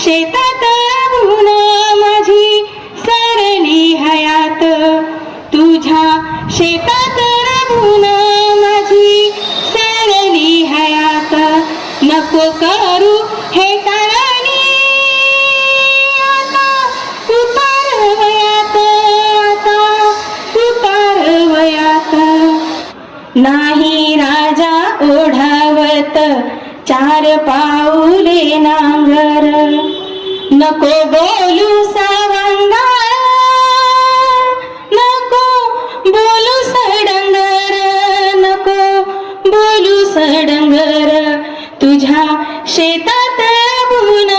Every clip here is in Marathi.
शेतात राबून माझी सरली हयात, तुझ्या शेतात राबून माझी सरली हयात. नको करू हे टाळणी आता उतार वयात, आता उतार वयात. नाही राजा ओढावत चार पाऊले नांगर, नको बोलू सावंगाळ, नको बोलू सडंगर, नको बोलू सडंगर. तुझ्या शेतात राबून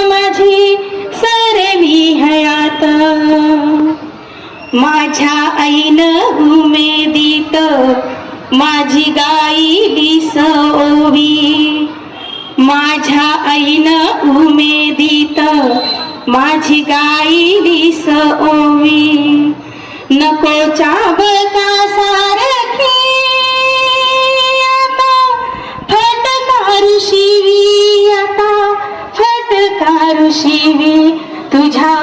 माझी सरली हयात. माझ्या आईनं उमेदीत माझी गायली ओवी, माझ्या आईनं उमेदीत माझी गायली ओवी. नको चाबका सारखी आता फटकारू शिवी, आता फटकारू शिवी. तुझ्या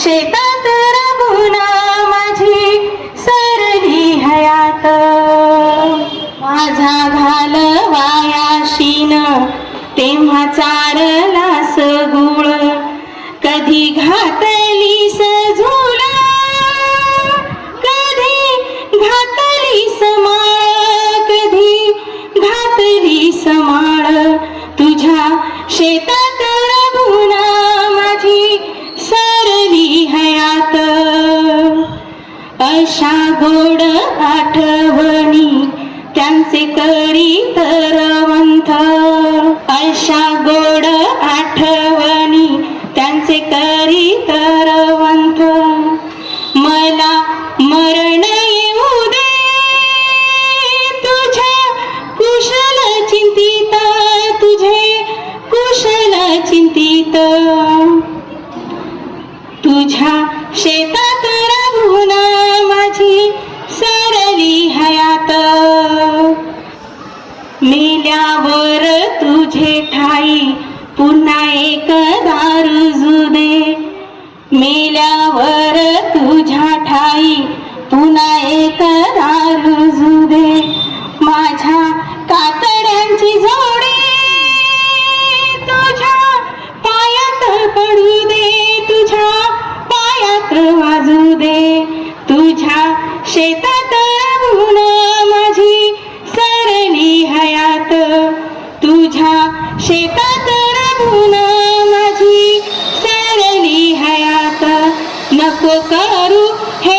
शेतात राबून माझी सरली हयात. माझा घालवाया शीन तेव्हा चारलास गुळ, कधी घातलीस झुळ, कधी घातलीस माळ, कधी घातलीस माळ. तुझ्या शेतात राबून माझी सरली हयात. अशा गोड आठवणी त्यांचे करीत रवंथ, अशा गोड आठवणी त्यांचे करीत रवंथ. मला मरण येऊ दे तुझ्या कुशल चिंतित, तुझे कुशल चिंतित. तुझ्या शेतात राबून माझी सरली हयात. मेल्यावर तुझे ठाई पुन्हा एकदा रुजू दे, मेल्यावर तुझ्या ठाई पुन्हा एकदा रुजू दे. माझ्या कातड्यांची जोडी तुझ्या पायात पडू दे, तुझ्या पायात वाजू दे. तुझ्या शेतात राबून माझी सरली हयात, तुझ्या शेतात राबून माझी सरली हयात. नको करू हे